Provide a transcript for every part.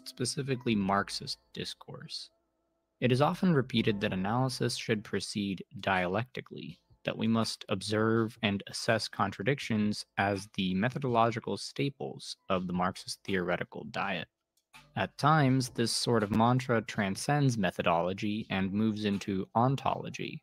specifically Marxist discourse. It is often repeated that analysis should proceed dialectically, that we must observe and assess contradictions as the methodological staples of the Marxist theoretical diet. At times, this sort of mantra transcends methodology and moves into ontology.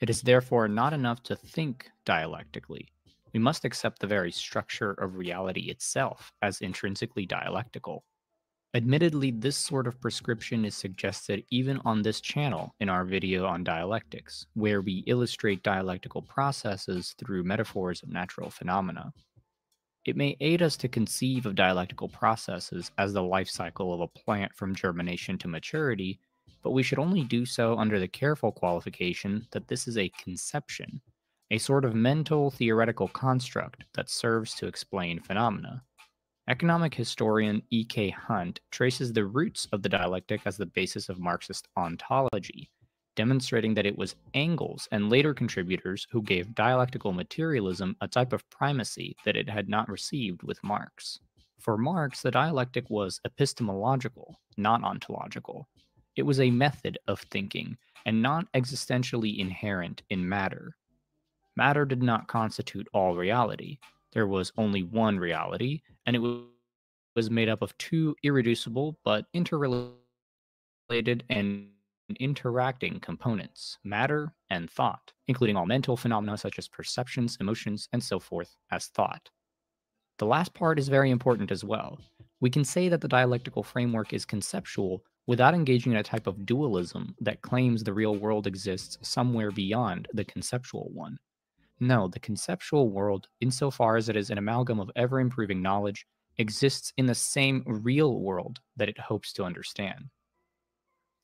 It is therefore not enough to think dialectically. We must accept the very structure of reality itself as intrinsically dialectical. Admittedly, this sort of prescription is suggested even on this channel in our video on dialectics, where we illustrate dialectical processes through metaphors of natural phenomena. It may aid us to conceive of dialectical processes as the life cycle of a plant from germination to maturity, but we should only do so under the careful qualification that this is a conception, a sort of mental theoretical construct that serves to explain phenomena. Economic historian E.K. Hunt traces the roots of the dialectic as the basis of Marxist ontology, demonstrating that it was Engels and later contributors who gave dialectical materialism a type of primacy that it had not received with Marx. For Marx, the dialectic was epistemological, not ontological. It was a method of thinking, and not existentially inherent in matter. Matter did not constitute all reality. There was only one reality, and it was made up of two irreducible but interrelated and interacting components, matter and thought, including all mental phenomena such as perceptions, emotions, and so forth as thought. The last part is very important as well. We can say that the dialectical framework is conceptual without engaging in a type of dualism that claims the real world exists somewhere beyond the conceptual one. No, the conceptual world, insofar as it is an amalgam of ever-improving knowledge, exists in the same real world that it hopes to understand.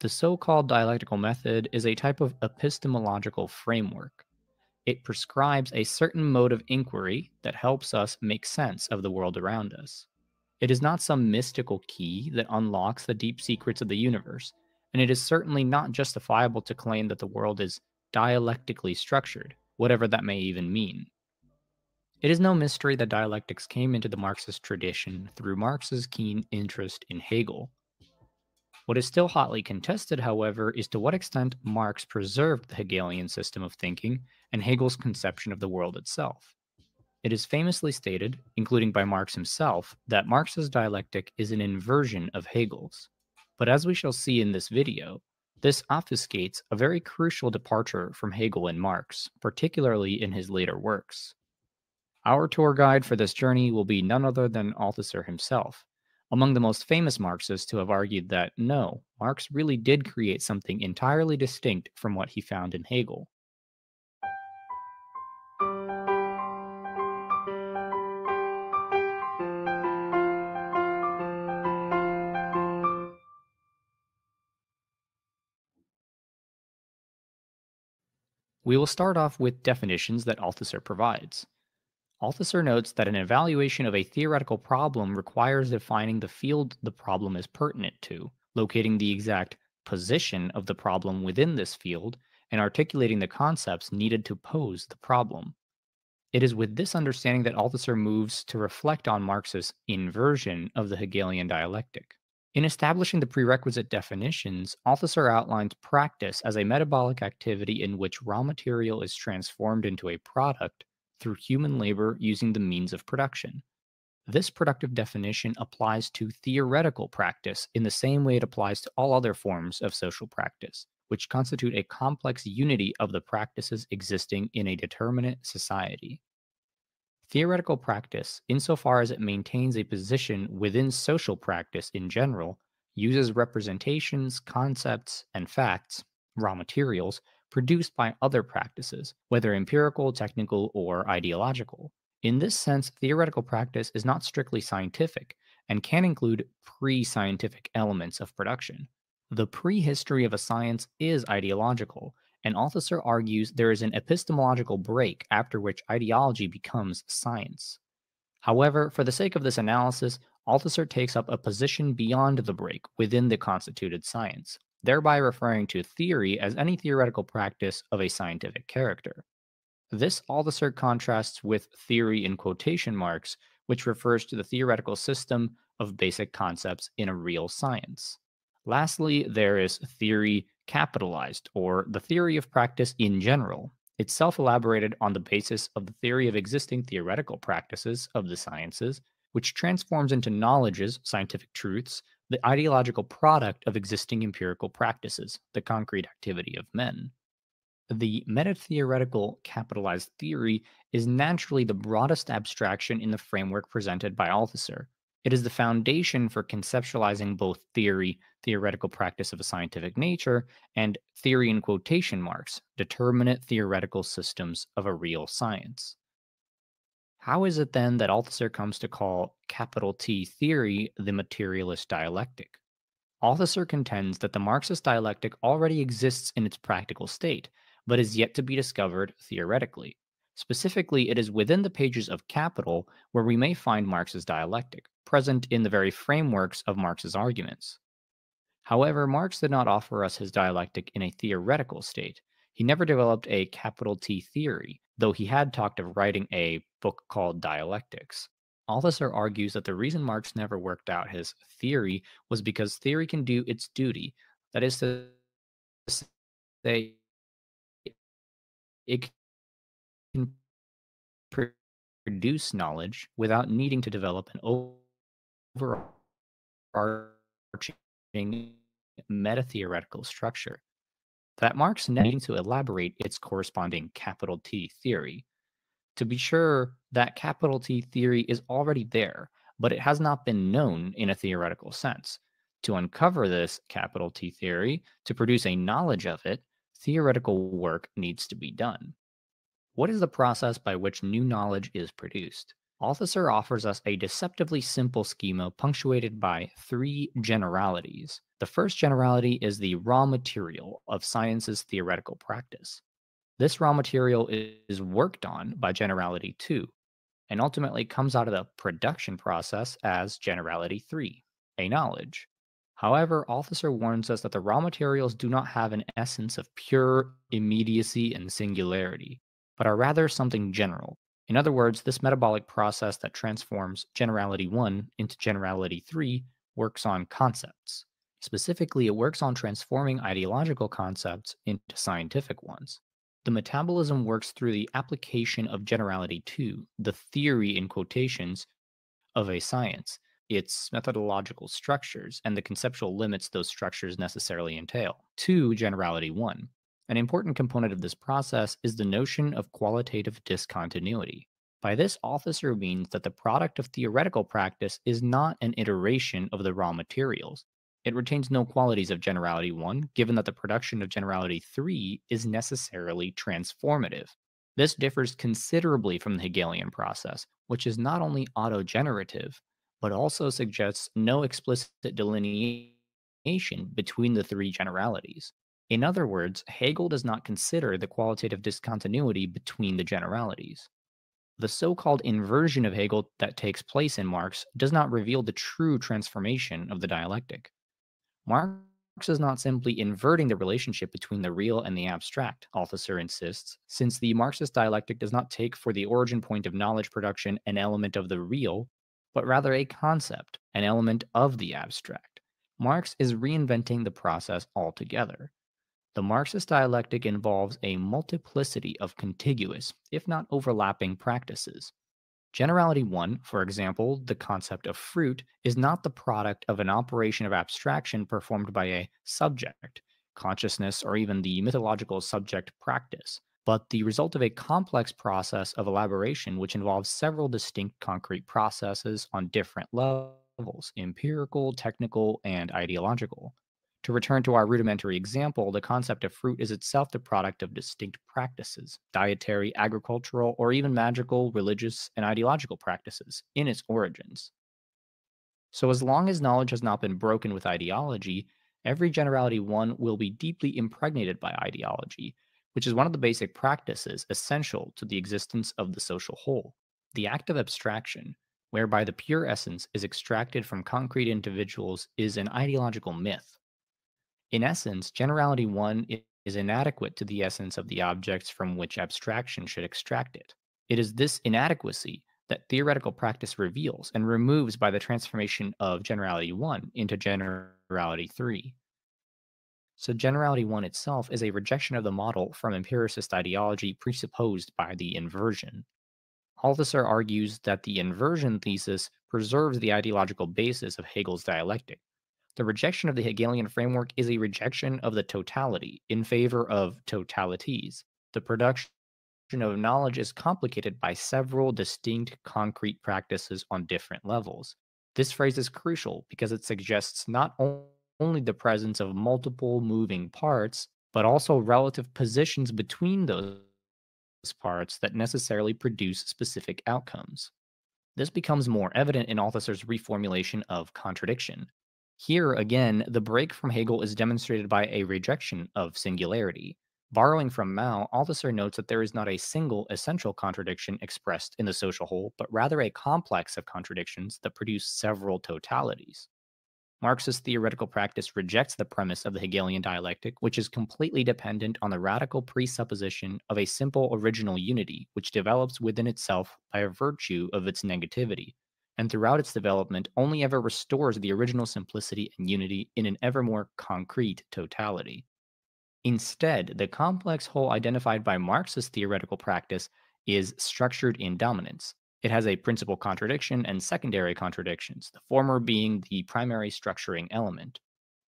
The so-called dialectical method is a type of epistemological framework. It prescribes a certain mode of inquiry that helps us make sense of the world around us. It is not some mystical key that unlocks the deep secrets of the universe, and it is certainly not justifiable to claim that the world is dialectically structured, whatever that may even mean. It is no mystery that dialectics came into the Marxist tradition through Marx's keen interest in Hegel. What is still hotly contested, however, is to what extent Marx preserved the Hegelian system of thinking and Hegel's conception of the world itself. It is famously stated, including by Marx himself, that Marx's dialectic is an inversion of Hegel's. But as we shall see in this video, this obfuscates a very crucial departure from Hegel and Marx, particularly in his later works. Our tour guide for this journey will be none other than Althusser himself, among the most famous Marxists to have argued that no, Marx really did create something entirely distinct from what he found in Hegel. We will start off with definitions that Althusser provides. Althusser notes that an evaluation of a theoretical problem requires defining the field the problem is pertinent to, locating the exact position of the problem within this field, and articulating the concepts needed to pose the problem. It is with this understanding that Althusser moves to reflect on Marx's inversion of the Hegelian dialectic. In establishing the prerequisite definitions, Althusser outlines practice as a metabolic activity in which raw material is transformed into a product through human labor using the means of production. This productive definition applies to theoretical practice in the same way it applies to all other forms of social practice, which constitute a complex unity of the practices existing in a determinate society. Theoretical practice, insofar as it maintains a position within social practice in general, uses representations, concepts, and facts, raw materials, produced by other practices, whether empirical, technical, or ideological. In this sense, theoretical practice is not strictly scientific and can include pre-scientific elements of production. The prehistory of a science is ideological, and Althusser argues there is an epistemological break after which ideology becomes science. However, for the sake of this analysis, Althusser takes up a position beyond the break within the constituted science, thereby referring to theory as any theoretical practice of a scientific character. This Althusser contrasts with theory in quotation marks, which refers to the theoretical system of basic concepts in a real science. Lastly, there is theory capitalized, or the theory of practice in general, itself elaborated on the basis of the theory of existing theoretical practices of the sciences, which transforms into knowledges, scientific truths, the ideological product of existing empirical practices, the concrete activity of men. The meta-theoretical capitalized theory is naturally the broadest abstraction in the framework presented by Althusser. It is the foundation for conceptualizing both theory, theoretical practice of a scientific nature, and theory in quotation marks, determinate theoretical systems of a real science. How is it then that Althusser comes to call capital T theory the materialist dialectic? Althusser contends that the Marxist dialectic already exists in its practical state, but is yet to be discovered theoretically. Specifically, it is within the pages of Capital where we may find Marx's dialectic, present in the very frameworks of Marx's arguments. However, Marx did not offer us his dialectic in a theoretical state. He never developed a capital T theory, though he had talked of writing a book called Dialectics. Althusser argues that the reason Marx never worked out his theory was because theory can do its duty. That is to say, it can produce knowledge without needing to develop an overarching meta-theoretical structure. That Marx needing to elaborate its corresponding capital T theory. To be sure, that capital T theory is already there, but it has not been known in a theoretical sense. To uncover this capital T theory, to produce a knowledge of it, theoretical work needs to be done. What is the process by which new knowledge is produced? Althusser offers us a deceptively simple schema punctuated by three generalities. The first generality is the raw material of science's theoretical practice. This raw material is worked on by generality 2 and ultimately comes out of the production process as generality 3, a knowledge. However, Althusser warns us that the raw materials do not have an essence of pure immediacy and singularity, but are rather something general. In other words, this metabolic process that transforms generality 1 into generality 3 works on concepts. Specifically, it works on transforming ideological concepts into scientific ones. The metabolism works through the application of generality 2, the theory in quotations, of a science, its methodological structures, and the conceptual limits those structures necessarily entail, to generality 1. An important component of this process is the notion of qualitative discontinuity. By this, Althusser means that the product of theoretical practice is not an iteration of the raw materials. It retains no qualities of generality 1, given that the production of generality 3 is necessarily transformative. This differs considerably from the Hegelian process, which is not only autogenerative, but also suggests no explicit delineation between the three generalities. In other words, Hegel does not consider the qualitative discontinuity between the generalities. The so-called inversion of Hegel that takes place in Marx does not reveal the true transformation of the dialectic. Marx is not simply inverting the relationship between the real and the abstract, Althusser insists, since the Marxist dialectic does not take for the origin point of knowledge production an element of the real, but rather a concept, an element of the abstract. Marx is reinventing the process altogether. The Marxist dialectic involves a multiplicity of contiguous, if not overlapping, practices. Generality 1, for example, the concept of fruit, is not the product of an operation of abstraction performed by a subject, consciousness, or even the mythological subject practice, but the result of a complex process of elaboration which involves several distinct concrete processes on different levels: empirical, technical, and ideological. To return to our rudimentary example, the concept of fruit is itself the product of distinct practices, dietary, agricultural, or even magical, religious, and ideological practices in its origins. So, as long as knowledge has not been broken with ideology, every generality 1 will be deeply impregnated by ideology, which is one of the basic practices essential to the existence of the social whole. The act of abstraction, whereby the pure essence is extracted from concrete individuals, is an ideological myth. In essence, generality 1 is inadequate to the essence of the objects from which abstraction should extract it. It is this inadequacy that theoretical practice reveals and removes by the transformation of generality 1 into generality 3. So, generality 1 itself is a rejection of the model from empiricist ideology presupposed by the inversion. Althusser argues that the inversion thesis preserves the ideological basis of Hegel's dialectic. The rejection of the Hegelian framework is a rejection of the totality in favor of totalities. The production of knowledge is complicated by several distinct concrete practices on different levels. This phrase is crucial because it suggests not only the presence of multiple moving parts, but also relative positions between those parts that necessarily produce specific outcomes. This becomes more evident in Althusser's reformulation of contradiction. Here, again, the break from Hegel is demonstrated by a rejection of singularity. Borrowing from Mao, Althusser notes that there is not a single essential contradiction expressed in the social whole, but rather a complex of contradictions that produce several totalities. Marx's theoretical practice rejects the premise of the Hegelian dialectic, which is completely dependent on the radical presupposition of a simple original unity, which develops within itself by virtue of its negativity, and throughout its development only ever restores the original simplicity and unity in an ever more concrete totality. Instead, the complex whole identified by Marx's theoretical practice is structured in dominance. It has a principal contradiction and secondary contradictions, the former being the primary structuring element.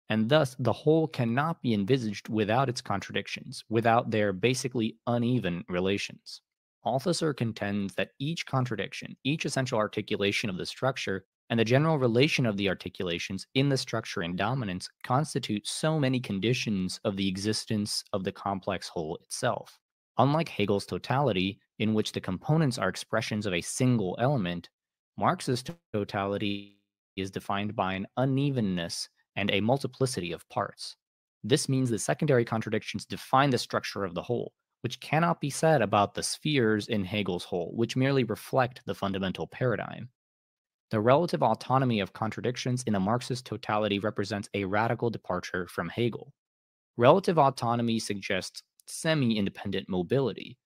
And thus, the whole cannot be envisaged without its contradictions, without their basically uneven relations. Althusser contends that each contradiction, each essential articulation of the structure, and the general relation of the articulations in the structure and dominance constitute so many conditions of the existence of the complex whole itself. Unlike Hegel's totality, in which the components are expressions of a single element, Marx's totality is defined by an unevenness and a multiplicity of parts. This means the secondary contradictions define the structure of the whole, which cannot be said about the spheres in Hegel's whole, which merely reflect the fundamental paradigm. The relative autonomy of contradictions in the Marxist totality represents a radical departure from Hegel. Relative autonomy suggests semi-independent mobility.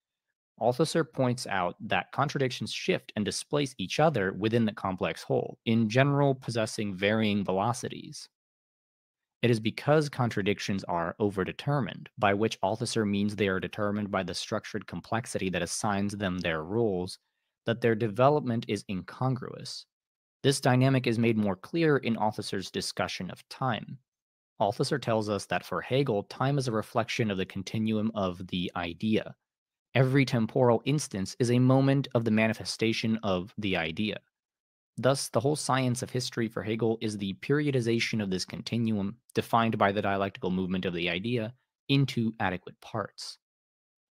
Althusser points out that contradictions shift and displace each other within the complex whole, in general possessing varying velocities. It is because contradictions are overdetermined, by which Althusser means they are determined by the structured complexity that assigns them their roles, that their development is incongruous. This dynamic is made more clear in Althusser's discussion of time. Althusser tells us that for Hegel, time is a reflection of the continuum of the idea. Every temporal instance is a moment of the manifestation of the idea. Thus, the whole science of history for Hegel is the periodization of this continuum, defined by the dialectical movement of the idea, into adequate parts.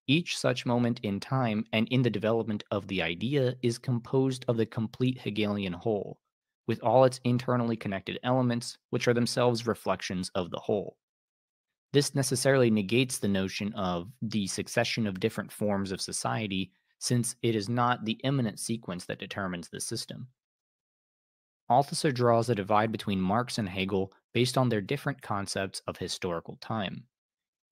Each such moment in time and in the development of the idea is composed of the complete Hegelian whole, with all its internally connected elements, which are themselves reflections of the whole. This necessarily negates the notion of the succession of different forms of society, since it is not the immanent sequence that determines the system. Althusser draws a divide between Marx and Hegel based on their different concepts of historical time.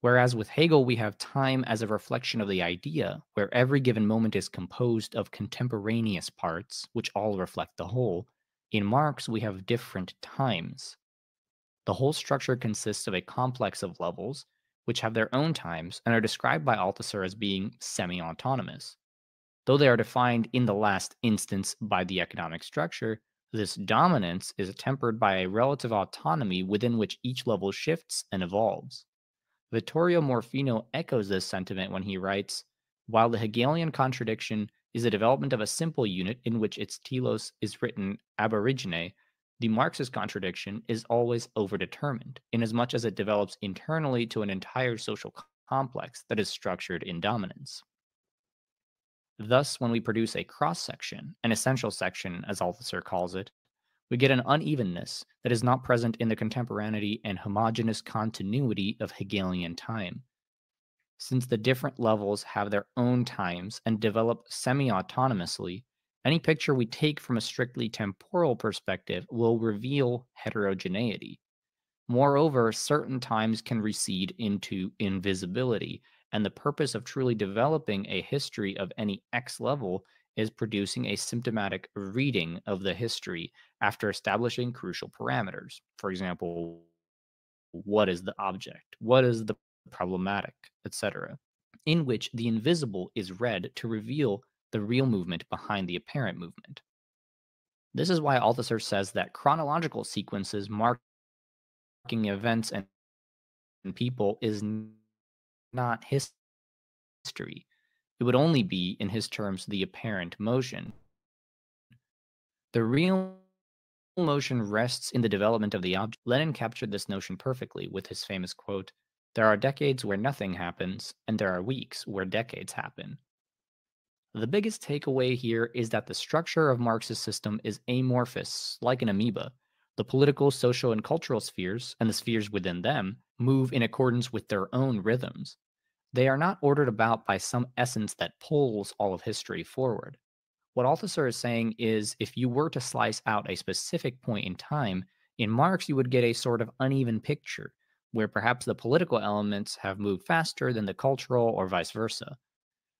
Whereas with Hegel, we have time as a reflection of the idea, where every given moment is composed of contemporaneous parts, which all reflect the whole. In Marx, we have different times. The whole structure consists of a complex of levels, which have their own times and are described by Althusser as being semi-autonomous. Though they are defined in the last instance by the economic structure, this dominance is tempered by a relative autonomy within which each level shifts and evolves. Vittorio Morfino echoes this sentiment when he writes, "While the Hegelian contradiction is the development of a simple unit in which its telos is written ab origine, the Marxist contradiction is always overdetermined, inasmuch as it develops internally to an entire social complex that is structured in dominance." Thus, when we produce a cross-section, an essential section, as Althusser calls it, we get an unevenness that is not present in the contemporaneity and homogeneous continuity of Hegelian time. Since the different levels have their own times and develop semi-autonomously, any picture we take from a strictly temporal perspective will reveal heterogeneity. Moreover, certain times can recede into invisibility, and the purpose of truly developing a history of any X level is producing a symptomatic reading of the history after establishing crucial parameters. For example, what is the object? What is the problematic, etc., in which the invisible is read to reveal the real movement behind the apparent movement. This is why Althusser says that chronological sequences marking events and people is not history. It would only be, in his terms, the apparent motion. The real motion rests in the development of the object. Lenin captured this notion perfectly with his famous quote, "There are decades where nothing happens, and there are weeks where decades happen." The biggest takeaway here is that the structure of Marx's system is amorphous, like an amoeba. The political, social, and cultural spheres, and the spheres within them, move in accordance with their own rhythms. They are not ordered about by some essence that pulls all of history forward. What Althusser is saying is if you were to slice out a specific point in time, in Marx you would get a sort of uneven picture, where perhaps the political elements have moved faster than the cultural or vice versa.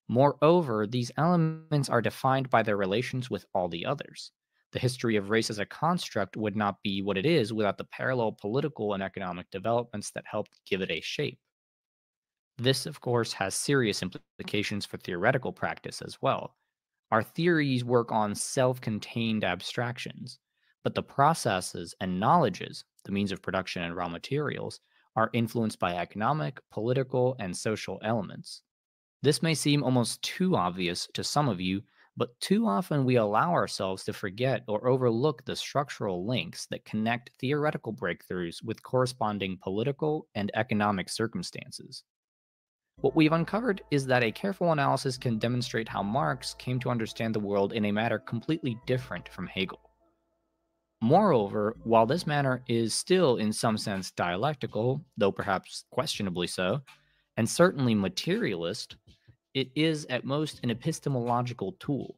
Moreover, these elements are defined by their relations with all the others. The history of race as a construct would not be what it is without the parallel political and economic developments that helped give it a shape. This, of course, has serious implications for theoretical practice as well. Our theories work on self contained abstractions, but the processes and knowledges, the means of production and raw materials, are influenced by economic, political, and social elements. This may seem almost too obvious to some of you, but too often we allow ourselves to forget or overlook the structural links that connect theoretical breakthroughs with corresponding political and economic circumstances. What we've uncovered is that a careful analysis can demonstrate how Marx came to understand the world in a manner completely different from Hegel. Moreover, while this manner is still in some sense dialectical, though perhaps questionably so, and certainly materialist, it is at most an epistemological tool.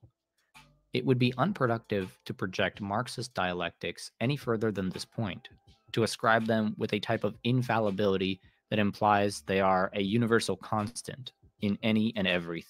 It would be unproductive to project Marxist dialectics any further than this point, to ascribe them with a type of infallibility that implies they are a universal constant in any and everything.